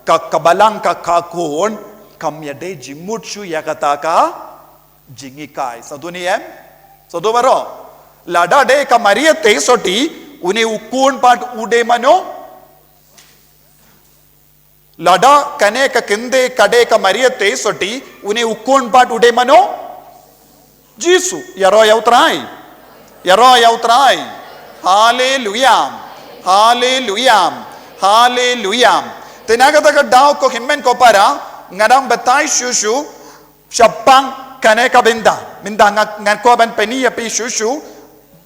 ka kabalang ka kakun kamyade jimutsu yakataka jingikai sadu baro lada de ka Maria teisoti une ukun pat ude mano lada kane ka kende kade ka Maria teisoti une ukun pat ude mano jisu yaro yautrai hallelujah tenaga daga daw ko himmen ko para ngadang batay shushu syapang kane ka minda ngako ban peniya pi shushu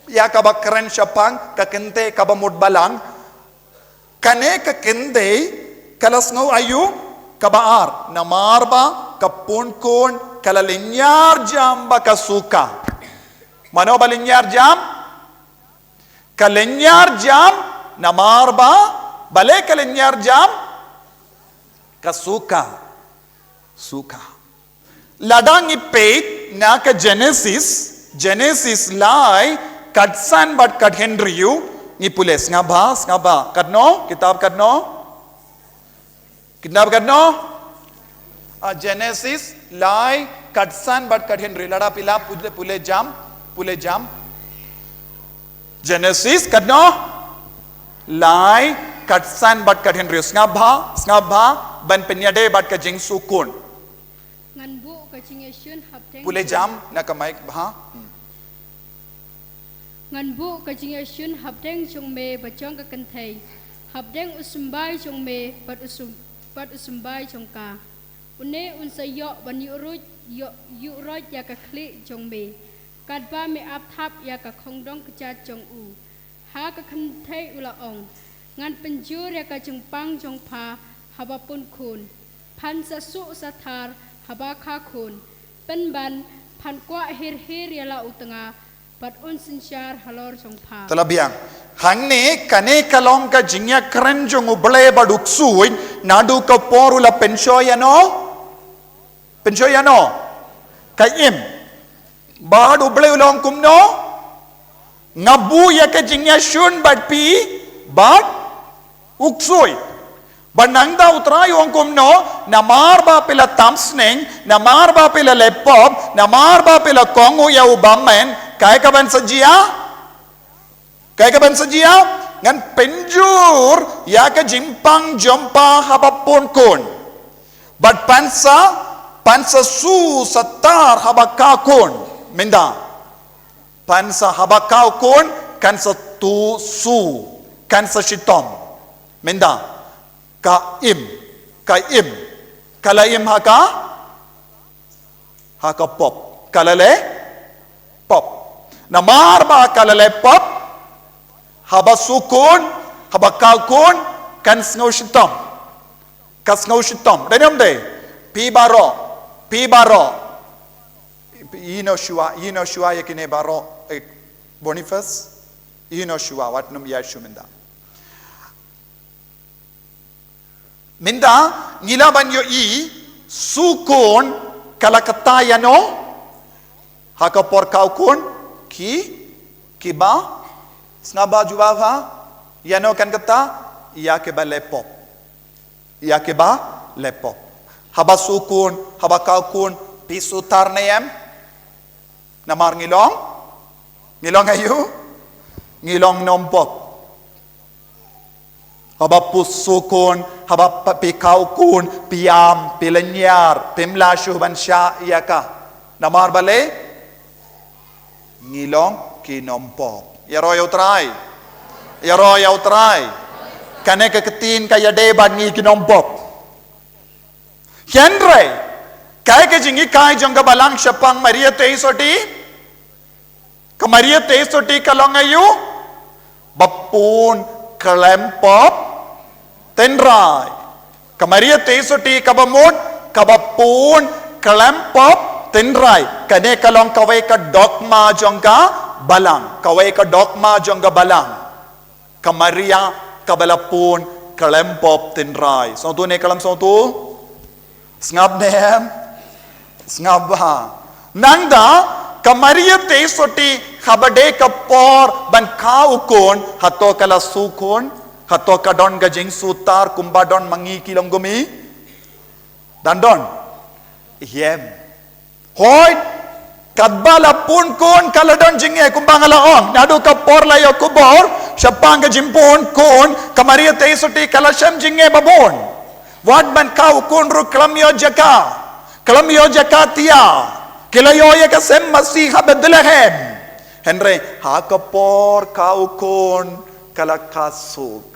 ya ka bakran syapang ka kente ka bamud balang kane ka kende kalas ngau ayu kabaar namarba kapunkun kalalinyar jam bakasuka mano balinyar jam kalinyar jam namarba bale kalinyar jam kasuka ladang ipet na ka Genesis lai kadsan but kad Henryu ni pules nga ba kadno kitab Genesis lai kadsan but kad Henry lada pila pule jam Genesis kadno lai kadsan but kad Henry ngabha ban penyade but ka jing sukun nganbu ka chingesyun hapteng pule jam na ka mic bha ngan bu ka jing shun habdeng chung me bachong ka kan thai habdeng usumbai chung me pat usumbai chung ka une un sa yo ban yu roj ya ka khli chung me kat ba me ap thap ya ka khong dong ka cha chung u ha ka kan thai ula ong ngan penjur ya ka chung pang chung pha haba pun khun phan sa su sa thar haba kha khun pen ban phan kwa hir ya la utanga pat un sinchar halor chung pha Talabiang hangne kane kalong ka jingya kren jong uble baduksui nadu ka porula penshoyano kaim bad uble ulong kumno ngabu ya ka jingya shun bad pi bad uksui banangda utray ong kumno namar ba pila tamsning namar ba pila lepop namar ba pila kongu ya ubamen kaya ka ban sajia ngan penjur ya ka jimpang jompa habapon kon but pansa su satar habaka kon minda pansa habaka kon kan sa tu su kan sa shitom minda kaim kalaim haka pop kalale pop namar ba kalale pop haba sukun haba kalkun kan snau shitom denyom de pi baro ino shua yakine baro Boniface ino shua wat num ya shuminda minda ngilaban yo i sukun kalakatayano haka por kaukun kiba snaba jubava yano kan kata ya ke ba lepop haba sukun haba kaukun pisutar nayam namar ngilong ayu ngilong nompop haba pusukun haba pikaukun piam pilanyar pimla shubansha yaka namar bale ngilong kinompop yaro yautrai kane ka ketin kaya deban ngi kinompop henry kaya ke jingi kai jongga balang syapang maria teisoti kalongayu bapun kelempop tenrai kamaria teisoti kabamut kabapun kelempop tenrai kane kalong kawai ka dogma jongga balang kamaria kabalapun kalempop tenrai so tu ne kalam so tu snab nem snab ha nangda kamaria teisoti habade kapor ban kaukon hato kala sukon hato kadon gajing sutar kumbadon mangi kilonggumi dandon yem hoy kadbala pun kon kaladon jinge kumbangala on nadu kapor layo kubor syapang jimpon kon kamaria teisoti kalasham jinge babon wad ban kaukon ru klamyo jaka tia kilayo ya kasem masih Bethlehem henry hakapor kaukon kalakasuk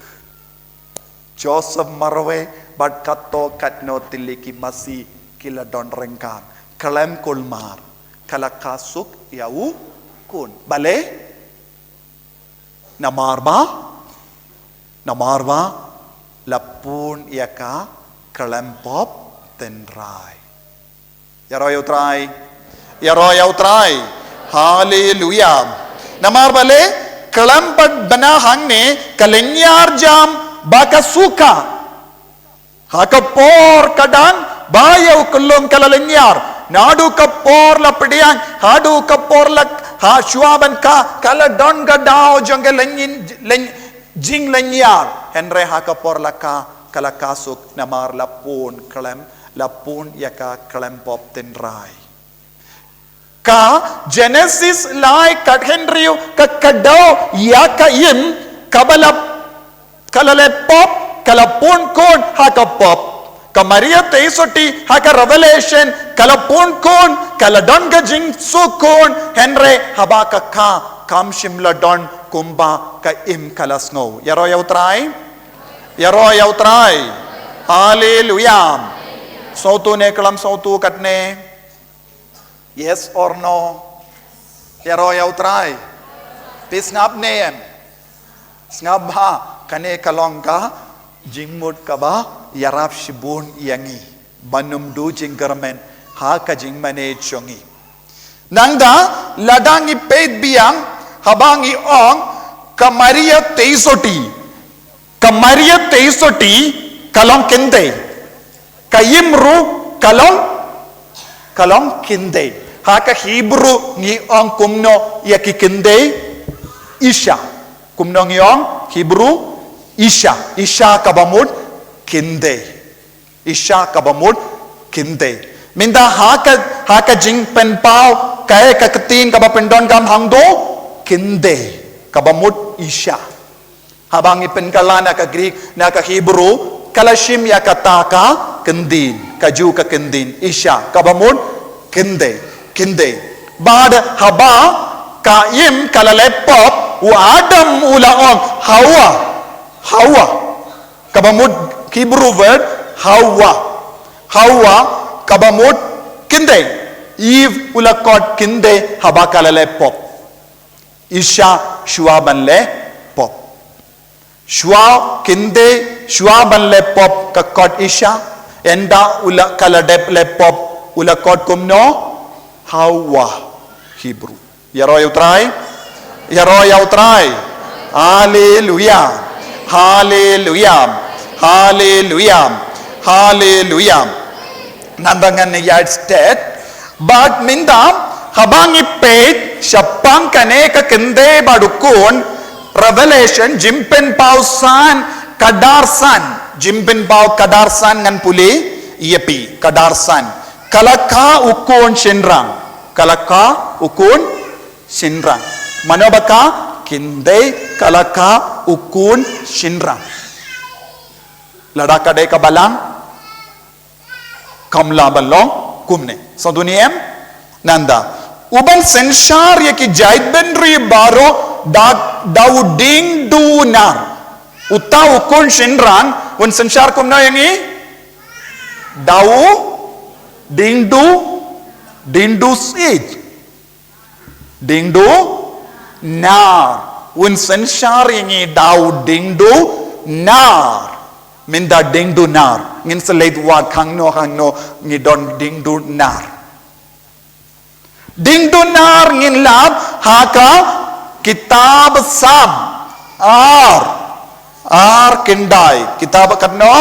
Joseph marwe bad kato katno tiliki masih kila don rengkang kalem kulmar kalakasuk yau kun bale namarba lapun yaka kalempop tenrai yaro yautrai hallelujah namar bale kalampat bana hangne kalenyar jam baka suka hakapor kadang bayau kelum kalalenyar nadu kapor la pediang hadu kapor la ha shuaban ka kala don gadao jonge jing lenyar henre hakapor la ka kala kasuk namar lapun yaka kalempop tenrai ka Genesis lai kat Henryu ka kadao yaka im kabalap kalalepop kalapun kon hakapop kamaria teisoti haka revelation kalapun kon kaladonga jing sukon henre habaka kam shimla don kumba ka im kalas ngo. Yaro yaw try? Yaro yaw try? Hallelujah. Sautu ne kalam sautu katne? Yes or no? Yaro yaw try? Pis ngap ne? Ngap ha kane kalong ka jingmut ka ba yarap shibun yangi banum du jinggarmen ha ka jingmane chongi nangda ladangi pet biang habangi ong kamaria teisoti kalong kinde kayimru kalong kinde ha ka Hebrew ngi ong kumno yaki kinde isha kumno ngi ong Hebrew isha kabamud kinde isha kabamud kinde minda haka jing pen pau kaya kakatin kabapendon kam hangdo kinde kabamud isha habang ipen kalana ka Greek na ka Hebrew kalashim ya kataka kendin kaju ka kendin isha kabamud kinde bad haba kaim kalalepop wa adam ulaong hawa kabamud Hebrew word hawa kabamud kinde Eve ulakot kinde haba kalale pop isha shua banle pop shua kinde shua banle pop kakot isha enda ula kaladep le pop ulakot kumno hawa Hebrew yaro yaw try Hallelujah. Nandangan ni yard state. But mindam habang ipet syapang kane ka kende badukun Revelation jimpen pausan kadarsan ngan puli yepi kadarsan kalaka ukun shinrang manobaka kinde kalaka ukun shinrang ladaka de kabalang kamla balong kumne sa duniyem nanda uban senshar ki jaidbenri baro dauding dunar utaw ukun shinrang un senshar kumno yangi dingdu sij dingdu nar un senshar yangi dingdu nar minda dingdu nar ngin selait wa khangno ngi don dingdu nar ngin lab haka kitab sam ar kindai kitab katno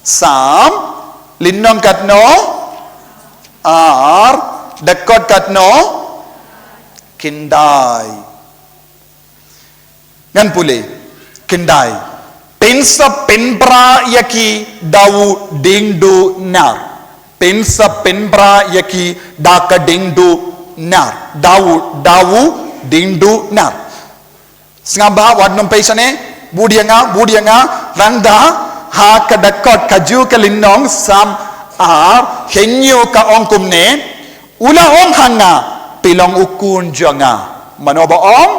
sam linnong katno ar dakot katno kindai ngan pule kindai pensa penbra yaki dawu dingdu nar pensa penbra yaki daka dingdu nar dawu dingdu nar sngaba wadnom paisane budianga randa ha kadakot kaju kalinong sam ar henyo ka ongkumne ula ong hanga pilong ukun jonga manoba ong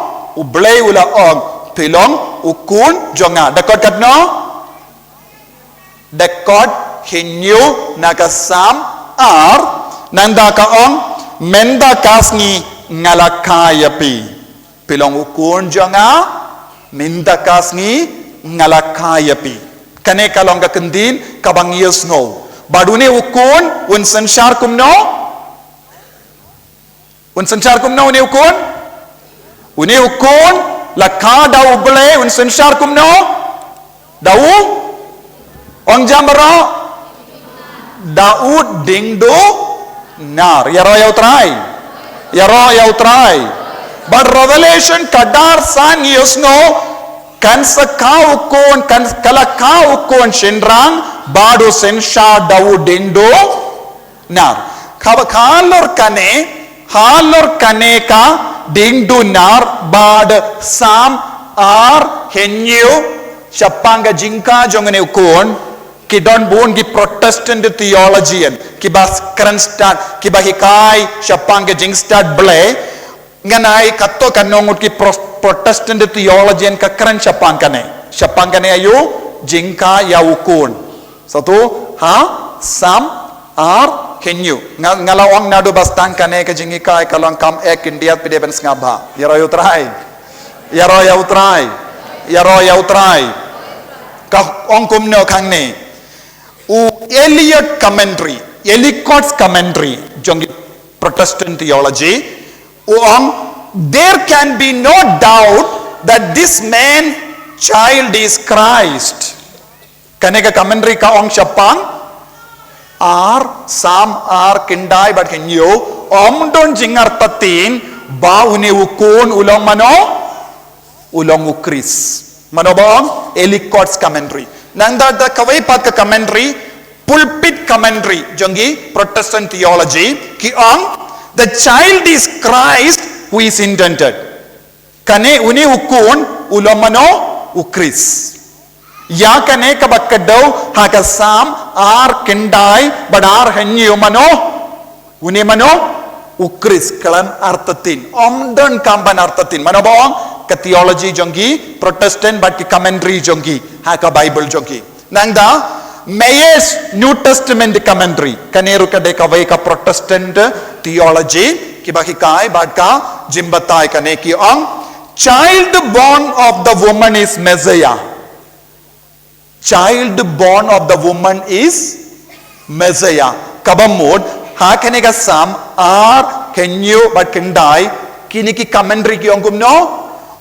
ublay ula ong pilong ukun jonga dakot katno dakot hinyu nakasam ar nanda kaong menda kasni ngalakayapi pilong ukun jonga menda kasni ngalakayapi kane kalong ka kendin kabang yes no badune ukun un sanshar kumno ne ukun lakha dau ble un sanshar kumno dau ong jambara dau dingdu nar yaro yau try but revelation kadar san yusno kan sakau kon kan kalakau kon shinrang badu sensha dau dingdu nar khalor kane ka dingdu nar bad sam ar henyu chapanga jingka jongane ukon ki don bon ki protestant theologian ki bas kran start ki bahikai chapanga jing start ble nganai katto kanongut ki Protestant theology ka keren syapang kane ayu jingka ya ukun satu ha sam ar kenyu ngalawang nadu bastang kane ka jingika kalong kam ek india pide ben ngabha yaro yau trai ka ongkum no khang ne u Ellicott's commentary jongi Protestant theology there can be no doubt that this man child is Christ kaneka commentary ka ong syapang ar sam ar kindai but kenyo don jingar tatin ba une ukun ulong ulong ukris manobong Ellicott's commentary nangda the kawai pat ka commentary pulpit commentary jongi Protestant theology ki the child is Christ who is intended kane uni ukun ulomano ukris ya kane kabakkadau haka sam ar kendai badar henyu mano uni mano ukris kalan artatin omdon kamban artatin manobong ka theology jongi Protestant but ki commentary jongi haka Bible jongi nangda Mayer's New Testament commentary kaneru kade kawai ka Protestant theology ki bahikai badka jimbatai kane ki child born of the woman is Messiah. Child born of the woman is Messiah. Kabamod ha kane ka sam ar kenyu but kendai kini ki commentary ki ongkum no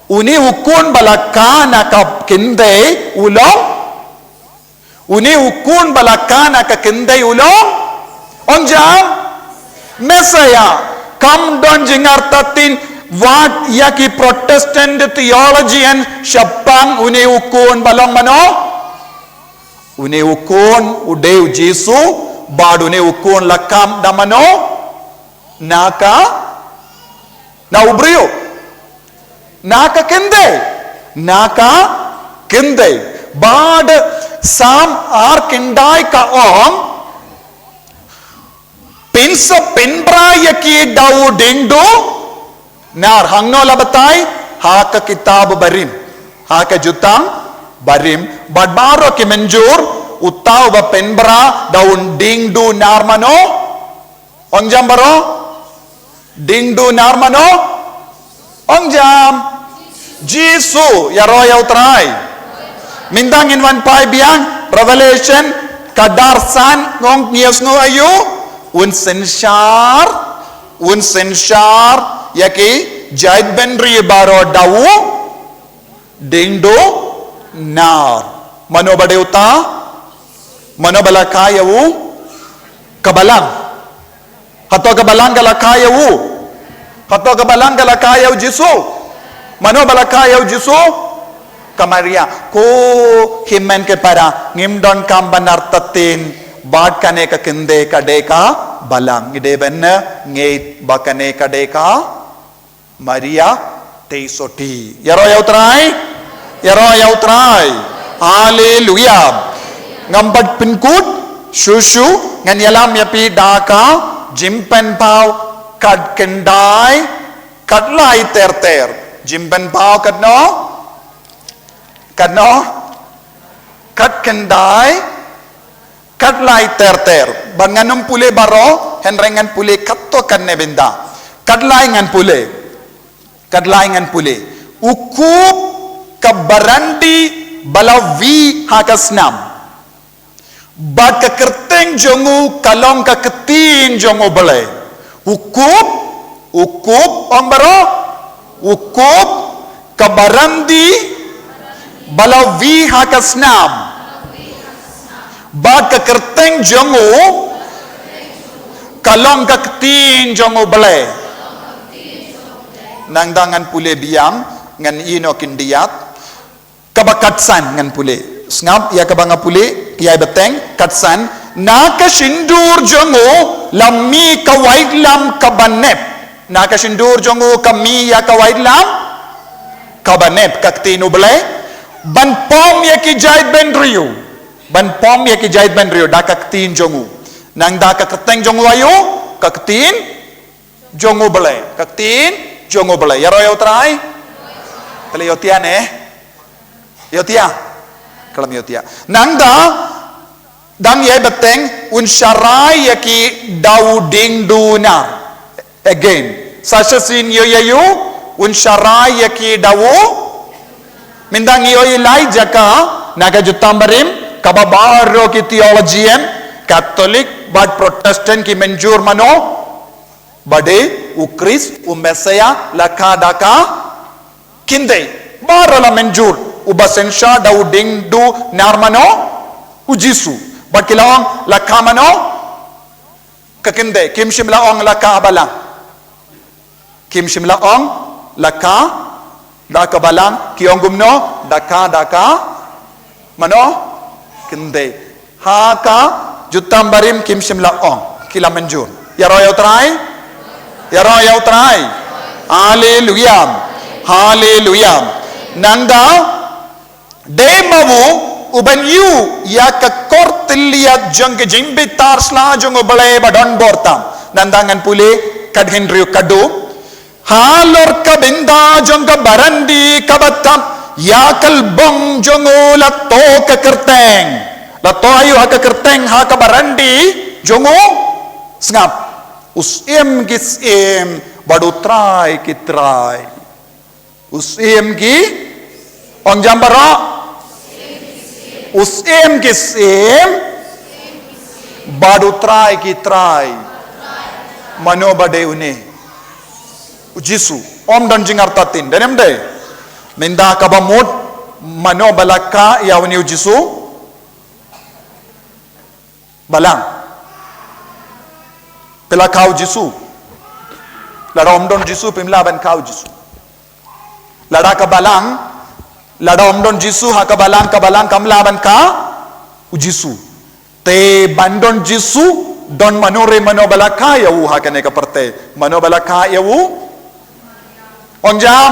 uni ukun balaka na ka kinde ulong uni ukun balakana ka kendai ulong onjam Messiah come don jingar tatin what yaki Protestant theology and syapang uni ukun balong mano uni ukun udeu Jesu bad uni ukun lakam damano naka na ubrio naka kende bad sam ar kendai ka pinso penbra yaki dau dingdo nar hangno labatai ha ka kitab barim ha ka jutang barim badbaro ki menjur utaw ba penbra daun dingdu narmano ongjam baro dingdu narmano ongjam Jisu yaro yau trai mindang in one pai biang Revelation kadarsan ngong nias ngo ayu un sensar yaki jait benri baro dawu dingdo nar mano badeuta mano balakayawu kabalang hato kabalang galakayawu hato kabalang galakayaw Jisu mano balakayaw Jisu Kamaria ko himen ke para ngimdon kam banar tatin bad kane ka kinde kadeka balang ide ben ngeit bakane kadeka Maria teisoti yaro yautrai haleluya ngambad pinkut shushu ngan yalam yapi daka jimpen pau kad kendai kadlai ter jimpen pau kadno kat kendai kat lai ter banganum pule baro henrengan pule katto kanne benda kat lai ngan pule ukup kabarandi balawi hakasnam bak kerteng jongu kalong ka ketin jongu bale ukup ong baro ukup kabarandi balawi hakasnam bak kerteng jongu kalong kaktin jongu bale nang dangan pule biang ngan ino kindiat kabakatsan ngan pule ngap ya kabanga pule kiai beteng katsan naka sindur jongo lammi ka waidlam kabanep naka sindur jongo kami ya ka waidlam kabanep kaktinu bele ban pom ya ki jait ben rio da kaktin jongo nang da ka keteng jongo ayo kaktin jongo bele kaktin jongo bela ya royau trai tele yotia ne yotia kalam yotia nangda dang ye beteng un syarai yaki dauding duna again sasasin yo yayu un syarai yaki dawu mindang yo ilai jaka naga jutambarim kababaro ki theologian Catholic but Protestant ki menjur mano bade u Chris u Messiah lakadaka kinde barala menjur u basensha dauding du narmano u Jisu but kilaong lakamano kakinde kim shimlaong lakabalang kim shimlaong lakabalang kiong gumno daka mano kinde haka jutambarim kim shimlaong kila menjur ya royau trai hallelujah hallelujah nanda demavu uban yu ya ka kortilia jang ke jimbi tarsla jong bale badon bortam nandangan pule kadhendriu kadu halor ka binda jong ka barandi kabatam ya kalbong jong la to ka kerteng la to ayu ha ka kerteng ha ka barandi jong sngap usim gisim badu trai kitrai usim gi ong jambara usim gisim badu trai kitrai mano bade une Jisu om dan jingar tatin denem de minda kabamut mano balaka yauni Jisu balang pela kau Jisu lada om don Jisu pimla ban kau Jisu lada kabalang lada om don Jisu ha kabalang kamla ban ka Jisu te bandon Jisu don manore mano balaka ya ha kane ka parte mano balaka ya onjam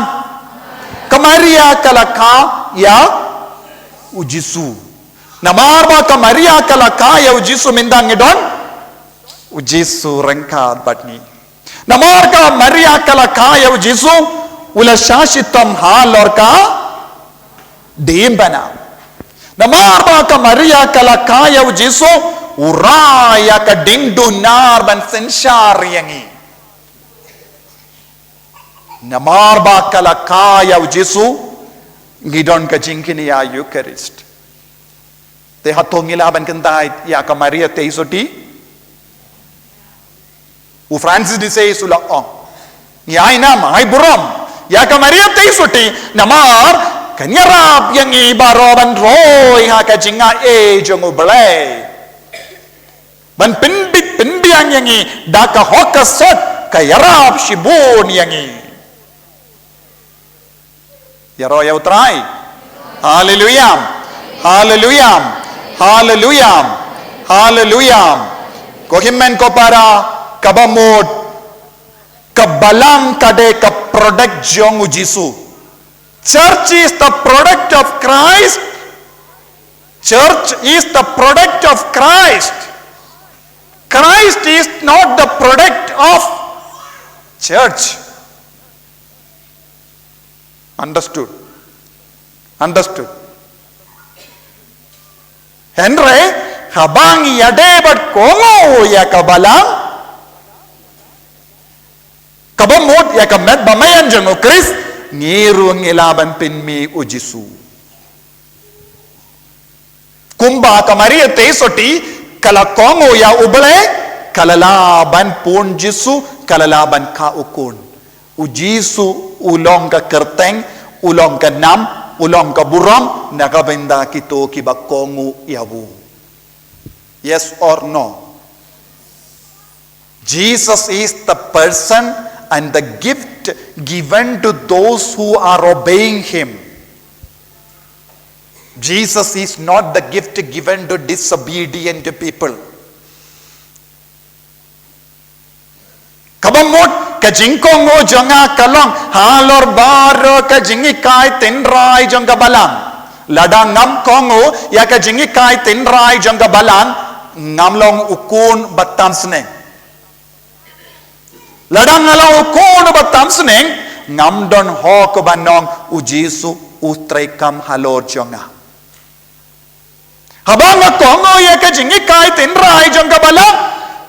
kamaria kalaka ya Jisu namarba kamaria kalaka ya Jisu mindang don Jisu rengkat batni namarka maria kalaka ya Jisu ula shashitam halor ka dimbana namarba ka maria kalaka ya Jisu uraya ka dingdunar ban sensyar yangi namarba kalaka ya Jisu ngidon ka jingkini ya Eucharist te hatongila ban kentai ya ka Maria te isoti u Francis di say sula ong yai nama ai buram ya ka Maria te isoti namar kanyarap yang ibaroban roy ha ka jinga e jongu belai ban penbiang yang i daka hokasot ka yarap shibun yang i yaro ya utrai hallelujah hallelujah hallelujah hallelujah ko himmen ko para kabamod kabalang kade ka product jong Jisu church is the product of Christ church is the product of Christ Christ is not the product of church understood Henry habang yade bat kongo ya kabalang kabamut ya kamet bamayan jeng Chris ngiru ngilaban pinmi Jisu kumba kamari te soti kala kongo ya ubale kalalaban pun Jisu kalalaban ka ukun Jisu ulong ka kerteng ulong ka nam ulong ka buram nakabenda kito kibakongo yawu yes or no Jesus is the person and the gift given to those who are obeying him Jesus is not the gift given to disobedient people kabamot kajingkongo jonga kalong halor baro kajingi kai tenrai jonga balang lada ngam kongo ya kajingi kai tenrai jonga balang ngamlong ukun batam sneng ladang ngalau ukun batam sneng ngam don ho ko banong u Jesu u traikam halor jonga habang kongo ya ka jingi kai tin rai jong ka bala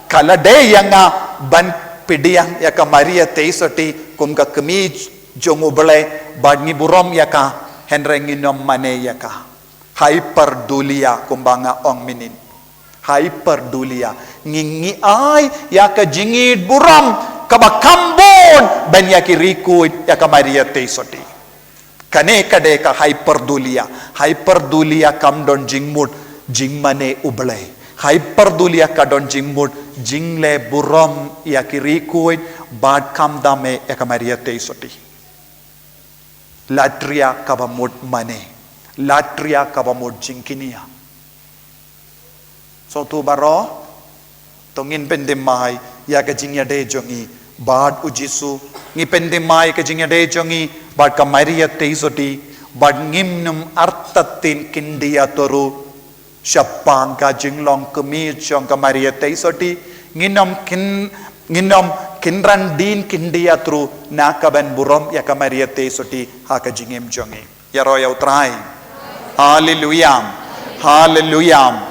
kala de yanga ban pidiang ya ka Maria teisoti kum ka kemi jong ubale badngi burom ya ka henrenginom mane ya ka hyperdulia kumbanga ong minin hyperdulia ngingi ai ya ka jingid buram kabakambon ben ya ki rikuit ya ka Maria teisoti kane kade ka hyperdulia kam don jingmut jingmane uble hyperdulia ka don jingmut jingle buram ya ki rikuit bad kam dame ya ka Maria teisoti latria kabamut mane latria kabamut jingkinia so tu baro tongin pendemai ya ka jingya de jongi bad u Jesu ngi pendemai ka jingya de jongi bad ka Maria teisoti bad ngimnum artatin kindia toru syapang ka jinglong kemi jong ka Maria teisoti nginom kinran din kindia tru nakaban burom ya ka Maria teisoti ha ka jingem jongi ya roya utrai hallelujah hallelujah